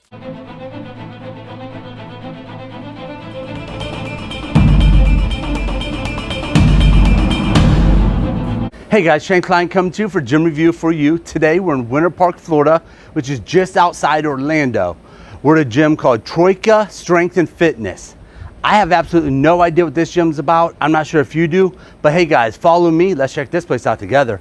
Hey guys, Shane Klein coming to you for Gym Review for You. Today we're in Winter Park, Florida, which is just outside Orlando. We're at a gym called Troika Strength and Fitness. I have absolutely no idea what this gym's about. I'm not sure if you do, but hey guys, follow me. Let's check this place out together.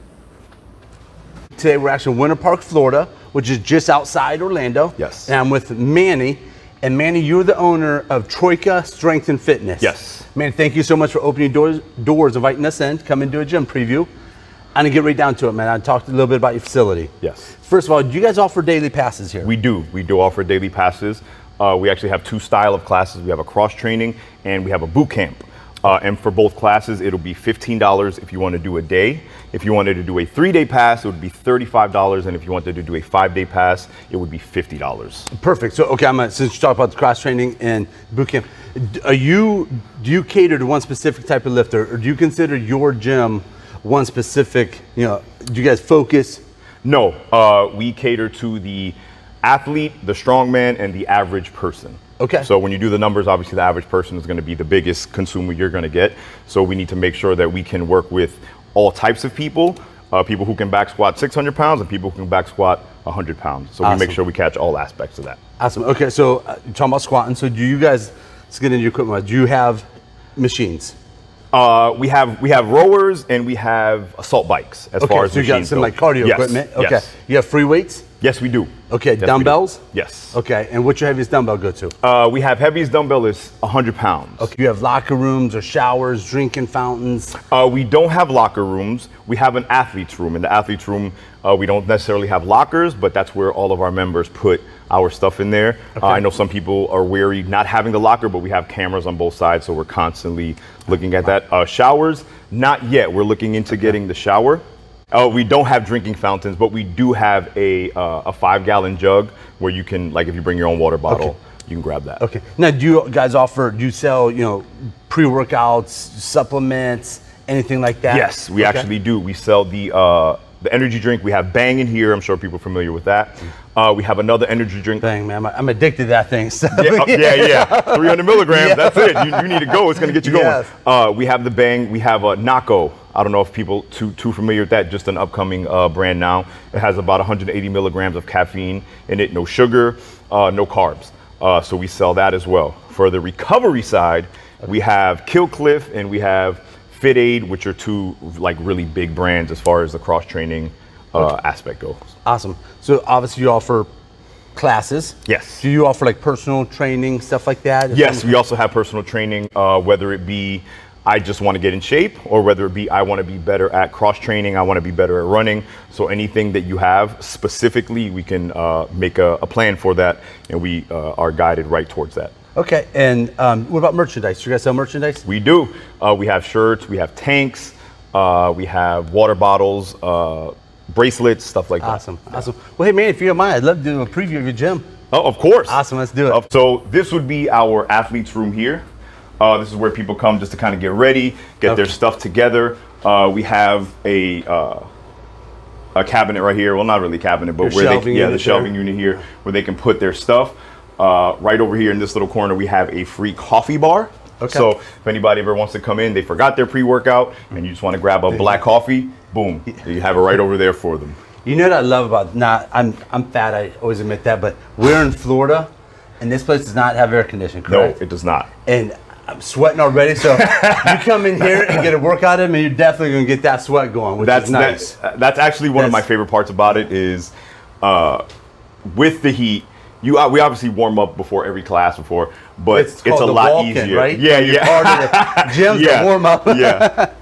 Today we're actually in Winter Park, Florida, which is just outside Orlando. Yes. And I'm with Manny. And Manny, you're the owner of Troika Strength and Fitness. Yes. Manny, thank you so much for opening doors, inviting us in to come and do a gym preview. I'm gonna get right down to it, man. I talked a little bit about your facility. Yes. First of all, do you guys offer daily passes here? We do offer daily passes. We actually have two style of classes. We have a cross training and we have a boot camp. And for both classes, it'll be $15 if you want to do a day. If you wanted to do a 3-day pass, it would be $35. And if you wanted to do a 5-day pass, it would be $50. Perfect. So, okay, since you talked about the cross training and boot camp, do you cater to one specific type of lifter, or do you consider your gym one specific, do you guys focus? No, we cater to the athlete, the strongman, and the average person. Okay. So when you do the numbers, obviously the average person is going to be the biggest consumer you're going to get. So we need to make sure that we can work with all types of people, people who can back squat 600 pounds and people who can back squat 100 pounds. So Awesome. we make sure we catch all aspects of that. Awesome. Okay, so you're talking about squatting. So do you guys, let's get into your equipment. Do you have machines? We have rowers and we have assault bikes as far as so you got some go. like cardio equipment. Okay. Yes. You have free weights? Yes, we do. Okay, Yes, dumbbells? we do. Yes. Okay, and what's your heaviest dumbbell go to? We have heaviest dumbbell is 100 pounds. Okay, you have locker rooms or showers, drinking fountains? We don't have locker rooms. We have an athlete's room. In the athlete's room, we don't necessarily have lockers, but that's where all of our members put our stuff in there. Okay. I know some people are wary not having the locker, but we have cameras on both sides, so we're constantly looking at that. Showers, not yet. We're looking into getting the shower. We don't have drinking fountains, but we do have a 5-gallon jug where you can, like if you bring your own water bottle, you can grab that. Okay. Now, do you guys do you sell, pre-workouts, supplements, anything like that? Yes, we actually do. We sell the energy drink. We have Bang in here. I'm sure people are familiar with that. We have another energy drink. Bang, man. I'm addicted to that thing. So. Yeah. 300 milligrams. Yeah. That's it. You need to go. It's going to get you going. Yes. We have the Bang. We have a Naco. I don't know if people too familiar with that. Just an upcoming brand now. It has about 180 milligrams of caffeine in it. No sugar, no carbs. So we sell that as well. For the recovery side, we have Kill Cliff and we have Fit Aid, which are two like really big brands as far as the cross training aspect goes. Awesome. So obviously you offer classes. Yes. Do you offer like personal training, stuff like that? Yes, we also have personal training, whether it be I just want to get in shape or whether it be I want to be better at cross training, I want to be better at running. So anything that you have specifically, we can make a plan for that, and we are guided right towards that. Okay, and what about merchandise? Do you guys sell merchandise? We do. We have shirts, we have tanks, we have water bottles, bracelets, stuff like that. Awesome. Well, hey man, if you don't mind, I'd love to do a preview of your gym. Oh, of course. Awesome, let's do it. So this would be our athletes room here. This is where people come just to kind of get ready, get their stuff together. We have a cabinet right here. Well, not really a cabinet, but the shelving unit here where they can put their stuff. Right over here in this little corner, we have a free coffee bar. Okay. So if anybody ever wants to come in, they forgot their pre-workout and you just want to grab a black coffee, boom, you have it right over there for them. You know what I love about, I'm fat, I always admit that, but we're in Florida and this place does not have air conditioning, correct? No, it does not. And I'm sweating already, so you come in here and get a workout in, and you're definitely gonna get that sweat going, which is nice. That's actually one of my favorite parts about it is with the heat, we obviously warm up before every class but it's a lot easier. Right? Yeah. Part of the gym's to warm up. Yeah.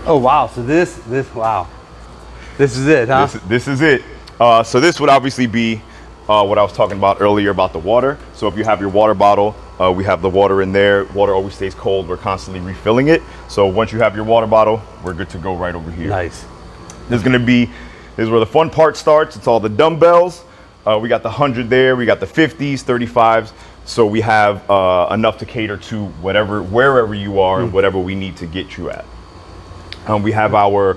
Oh wow, so this wow. This is it, huh? This is it. So this would obviously be what I was talking about earlier about the water. So if you have your water bottle, we have the water in there. Water always stays cold. We're constantly refilling it. So once you have your water bottle, we're good to go right over here. Nice. This is where the fun part starts. It's all the dumbbells. We got the 100 there. We got the 50s, 35s. So we have enough to cater to wherever you are and whatever we need to get you at. We have our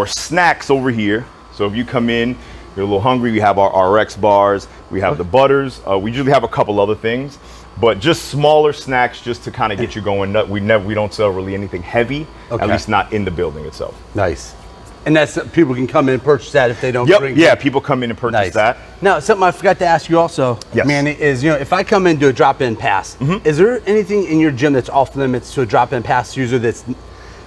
snacks over here. So if you come in, you're a little hungry, we have our RX bars, we have the butters. We usually have a couple other things, but just smaller snacks just to kind of get you going. We don't sell really anything heavy, at least not in the building itself. Nice. And that's, people can come in and purchase that if they don't bring. Yeah, people come in and purchase that. Now, something I forgot to ask you also, Manny, is, you know, if I come in and do a drop-in pass, is there anything in your gym that's off limits to a drop-in pass user that's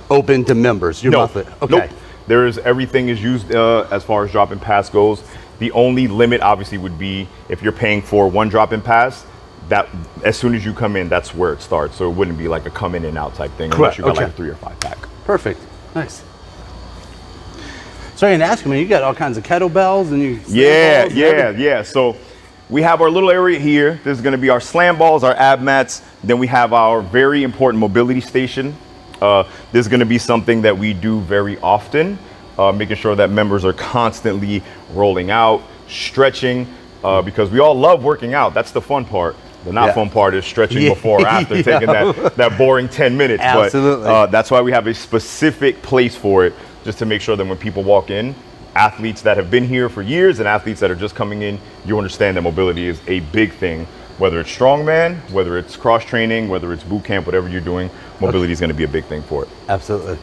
open to members? No. Nope. Everything is used as far as drop-in pass goes. The only limit obviously would be if you're paying for one drop-in pass, that as soon as you come in, that's where it starts. So it wouldn't be like a come in and out type thing unless you got like a 3 or 5 pack. Perfect. Nice. So I didn't ask you, man, you got all kinds of kettlebells and you. Yeah. So we have our little area here. This is going to be our slam balls, our ab mats. Then we have our very important mobility station. This is going to be something that we do very often, making sure that members are constantly rolling out, stretching, because we all love working out. That's the fun part. The not fun part is stretching before or after, taking that boring 10 minutes. Absolutely. But that's why we have a specific place for it, just to make sure that when people walk in, athletes that have been here for years and athletes that are just coming in, you understand that mobility is a big thing. Whether it's strongman, whether it's cross training, whether it's boot camp, whatever you're doing, mobility is going to be a big thing for it. Absolutely.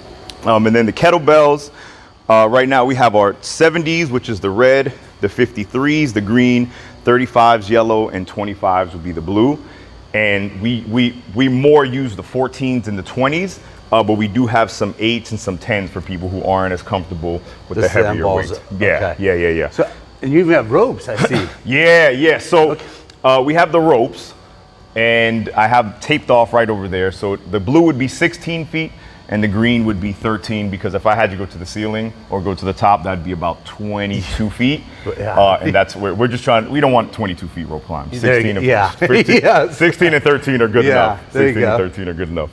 And then the kettlebells, right now we have our 70s, which is the red, the 53s, the green, 35s, yellow, and 25s would be the blue. And we more use the 14s and the 20s, but we do have some 8s and some 10s for people who aren't as comfortable with the heavier weights. Yeah. So, and you even have ropes, I see. Yeah. So we have the ropes, and I have taped off right over there. So the blue would be 16 feet, and the green would be 13, because if I had to go to the ceiling or go to the top, that'd be about 22 feet. And that's where we're just trying, we don't want 22 feet rope climb. 16 and 13 are good enough. 16 and 13 are good enough.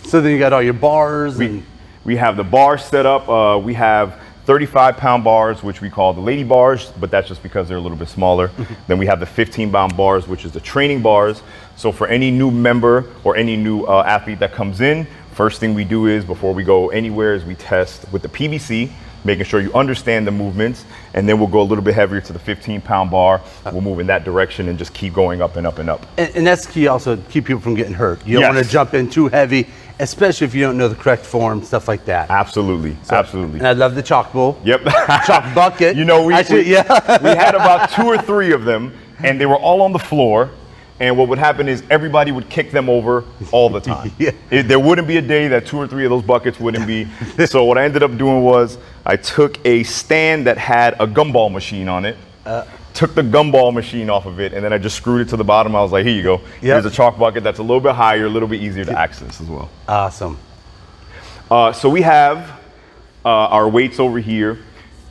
So then you got all your bars. We have the bars set up. We have 35-pound bars, which we call the lady bars, but that's just because they're a little bit smaller. Then we have the 15-pound bars, which is the training bars. So for any new member or any new athlete that comes in, first thing we do is, before we go anywhere, is we test with the PVC, making sure you understand the movements, and then we'll go a little bit heavier to the 15-pound bar. We'll move in that direction and just keep going up and up and up. And that's key also, to keep people from getting hurt. You don't want to jump in too heavy, especially if you don't know the correct form, stuff like that. Absolutely. And I love the chalk bowl. Yep. Chalk bucket. You know, we had about 2 or 3 of them, and they were all on the floor. And what would happen is everybody would kick them over all the time. There wouldn't be a day that 2 or 3 of those buckets wouldn't be. So what I ended up doing was I took a stand that had a gumball machine on it, took the gumball machine off of it, and then I just screwed it to the bottom. I was like, here you go. Here's a chalk bucket that's a little bit higher, a little bit easier to access as well. Awesome. So we have our weights over here.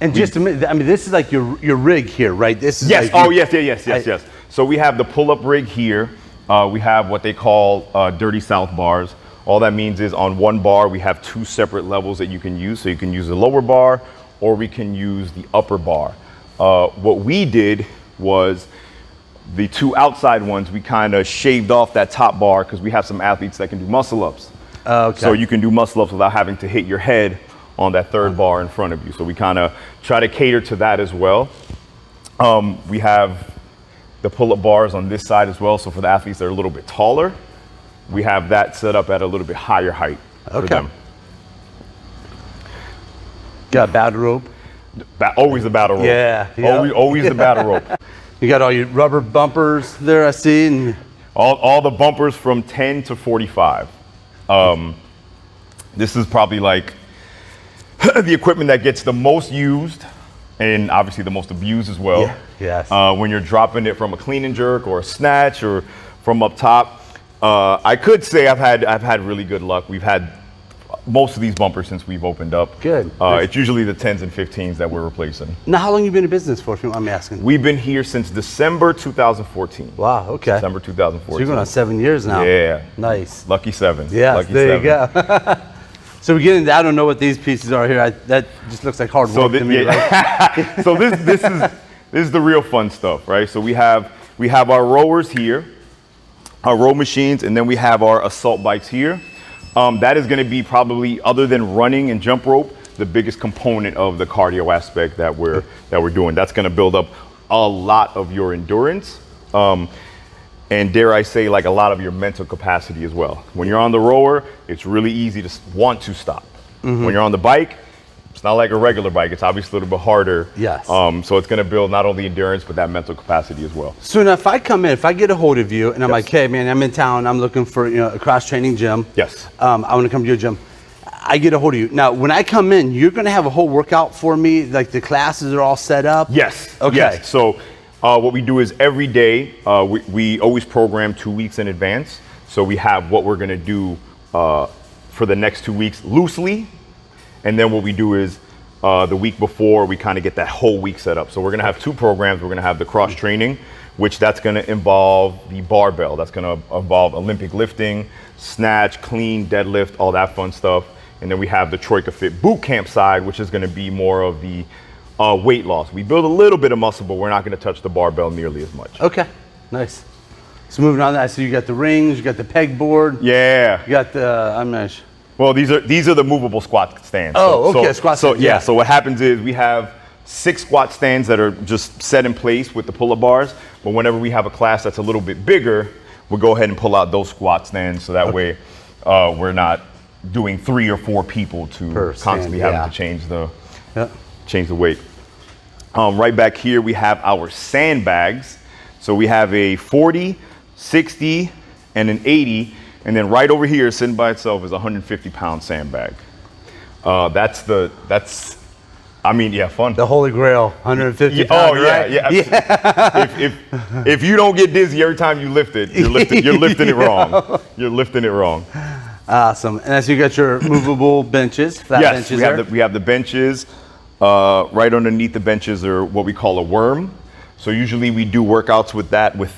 And just a minute, I mean, this is like your rig here, right? This is yes. Like Yes. So we have the pull-up rig here. We have what they call dirty south bars. All that means is on one bar, we have 2 separate levels that you can use. So you can use the lower bar, or we can use the upper bar. What we did was the 2 outside ones, we kind of shaved off that top bar, because we have some athletes that can do muscle ups. So you can do muscle ups without having to hit your head on that 3rd bar in front of you. So we kind of try to cater to that as well. We have the pull-up bars on this side as well. So for the athletes that are a little bit taller, we have that set up at a little bit higher height for them. Got a battle rope? Always the battle rope. Yeah. Always the battle rope. You got all your rubber bumpers there, I see. And all the bumpers from 10 to 45. This is probably like the equipment that gets the most used, and obviously the most abused as well. Yes. When you're dropping it from a clean and jerk or a snatch or from up top, I could say I've had really good luck. We've had most of these bumpers since we've opened up. Good. It's usually the 10s and 15s that we're replacing. Now, how long have you been in business for, if you don't mind me asking? We've been here since December 2014. Wow, okay. December 2014. So you're going on 7 years now. Yeah. Nice. Lucky 7. Yeah, Lucky there 7. you go. So we get into, I don't know what these pieces are here. That just looks like hard work to me, right? So this is the real fun stuff, right? So we have our rowers here, our row machines, and then we have our assault bikes here. That is going to be probably, other than running and jump rope, the biggest component of the cardio aspect that we're doing. That's going to build up a lot of your endurance, and dare I say, like a lot of your mental capacity as well. When you're on the rower, it's really easy to want to stop. When you're on the bike, it's not like a regular bike. It's obviously a little bit harder. Yes. So it's going to build not only endurance, but that mental capacity as well. So now if I come in, if I get a hold of you and I'm like, hey man, I'm in town, I'm looking for a cross training gym. Yes. I want to come to your gym. I get a hold of you. Now, when I come in, you're going to have a whole workout for me, like the classes are all set up? Yes. Okay. Yes. So what we do is every day, we always program 2 weeks in advance. So we have what we're going to do for the next 2 weeks loosely. And then what we do is the week before, we kind of get that whole week set up. So we're going to have 2 programs. We're going to have the cross training, which that's going to involve the barbell. That's going to involve Olympic lifting, snatch, clean, deadlift, all that fun stuff. And then we have the Troika Fit boot camp side, which is going to be more of the weight loss. We build a little bit of muscle, but we're not going to touch the barbell nearly as much. Okay, nice. So moving on to that, so you got the rings, you got the pegboard. Yeah. You got the, Well, these are the movable squat stands. Oh, okay, squat stands. Yeah, so what happens is we have 6 squat stands that are just set in place with the pull-up bars. But whenever we have a class that's a little bit bigger, we'll go ahead and pull out those squat stands so that way we're not doing 3 or 4 people to constantly having to change the weight. Right back here, we have our sandbags. So we have a 40, 60, and an 80. And then right over here, sitting by itself, is a 150-pound sandbag. That's fun. The holy grail, 150 pounds, right? Yeah. If you don't get dizzy every time you lift it, you're lifting it wrong. You're lifting it wrong. Awesome. And so you got your movable benches, flat benches there? We have the benches. Right underneath the benches are what we call a worm. So usually we do workouts with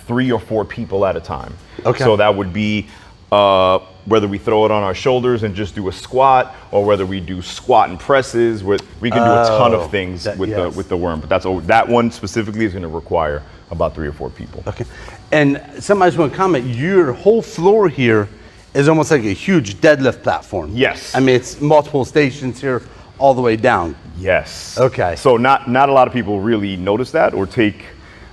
3 or 4 people at a time. Okay. So that would be whether we throw it on our shoulders and just do a squat, or whether we do squat and presses. We can do a ton of things with the worm. But that one specifically is going to require about 3 or 4 people. Okay. And somebody's going to comment, your whole floor here is almost like a huge deadlift platform. Yes. I mean, it's multiple stations here all the way down. Yes. Okay. So not a lot of people really notice that or take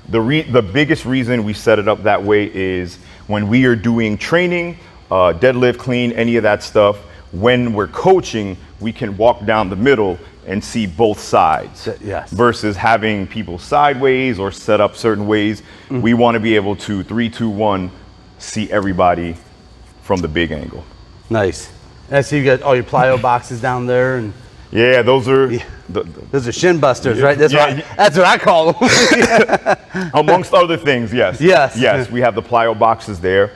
the biggest reason we set it up that way is when we are doing training, deadlift, clean, any of that stuff, when we're coaching, we can walk down the middle and see both sides. Yes. Versus having people sideways or set up certain ways. We want to be able to 3, 2, 1 see everybody from the big angle. Nice. And so you got all your plyo boxes down there, and yeah, those are those are shin busters, right? That's what I call them. Amongst other things, yes. Yes, we have the plyo boxes there.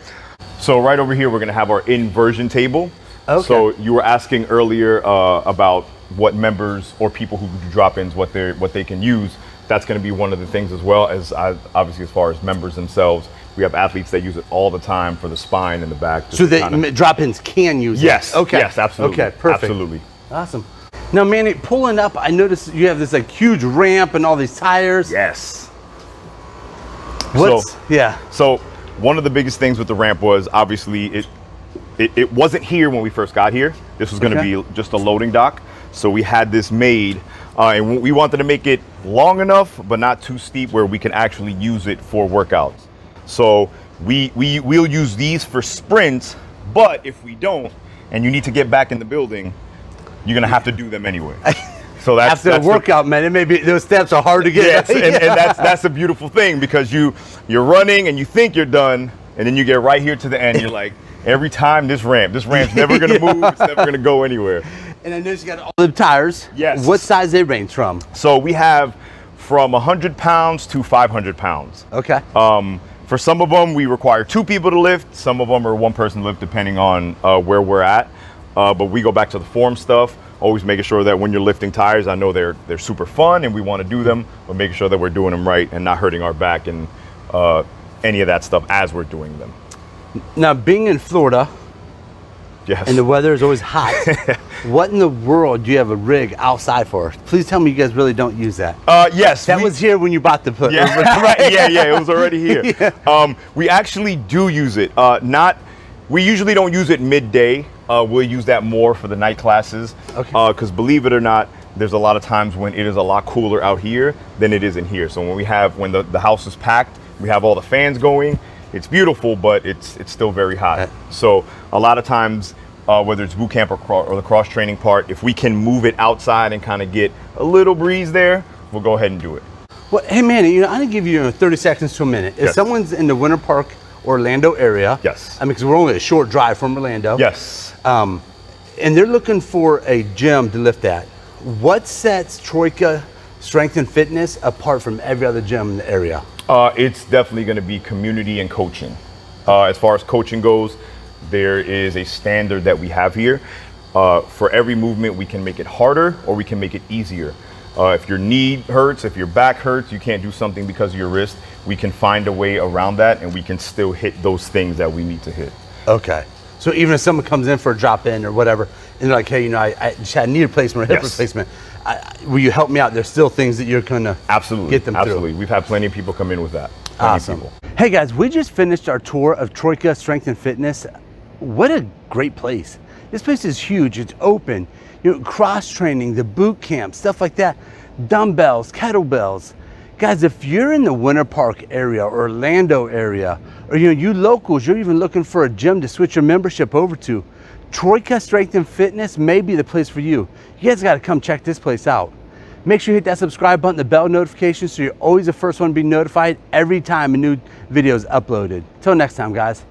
So right over here, we're going to have our inversion table. Okay. So you were asking earlier about what members or people who do drop-ins, what they can use. That's going to be one of the things as well as obviously as far as members themselves. We have athletes that use it all the time for the spine and the back. So drop-ins can use it? Yes. Okay. Yes, absolutely. Okay, perfect. Absolutely. Awesome. Now, Manny, pulling up, I noticed you have this like huge ramp and all these tires. Yes. So one of the biggest things with the ramp was obviously it wasn't here when we first got here. This was going to be just a loading dock. So we had this made, and we wanted to make it long enough, but not too steep where we can actually use it for workouts. So we'll use these for sprints, but if we don't, and you need to get back in the building, you're gonna have to do them anyway. So that's after a workout, man. It may be those steps are hard to get. Yes, and that's a beautiful thing because you're running and you think you're done, and then you get right here to the end. You're like, every time this ramp's never gonna move. It's never gonna go anywhere. And I noticed you got all the tires. Yes. What size they range from? So we have from 100 pounds to 500 pounds. Okay. For some of them, we require 2 people to lift. Some of them are 1 person to lift, depending on where we're at. But we go back to the form stuff, always making sure that when you're lifting tires, I know they're super fun and we want to do them, but making sure that we're doing them right and not hurting our back and any of that stuff as we're doing them. Now, being in Florida, yes, and the weather is always hot, what in the world do you have a rig outside for? Please tell me you guys really don't use that. Yes. That was here when you bought the put. Yeah, right. Yeah, it was already here. We actually do use it. We usually don't use it midday. We'll use that more for the night classes. Okay. Because believe it or not, there's a lot of times when it is a lot cooler out here than it is in here. So when the house is packed, we have all the fans going. It's beautiful, but it's still very hot. So a lot of times, whether it's boot camp or the cross training part, if we can move it outside and kind of get a little breeze there, we'll go ahead and do it. Well, hey Manny, I'm gonna give you 30 seconds to a minute. If Yes. someone's in the Winter Park, Orlando area, Yes. I mean, because we're only a short drive from Orlando. Yes. And they're looking for a gym to lift at. What sets Troika Strength and Fitness apart from every other gym in the area? It's definitely going to be community and coaching. As far as coaching goes, there is a standard that we have here. For every movement, we can make it harder or we can make it easier. If your knee hurts, if your back hurts, you can't do something because of your wrist, we can find a way around that and we can still hit those things that we need to hit. Okay. So even if someone comes in for a drop in or whatever, and they're like, hey, I just had knee replacement or hip Yes. replacement, will you help me out? There's still things that you're gonna get them Absolutely. through. We've had plenty of people come in with that. Plenty of Awesome. people. Hey guys, we just finished our tour of Troika Strength and Fitness. What a great place. This place is huge, it's open. Cross training, the boot camp, stuff like that, dumbbells, kettlebells. Guys, if you're in the Winter Park area, Orlando area, or you locals, you're even looking for a gym to switch your membership over to, Troika Strength and Fitness may be the place for you. You guys gotta come check this place out. Make sure you hit that subscribe button, the bell notification, so you're always the first one to be notified every time a new video is uploaded. Till next time, guys.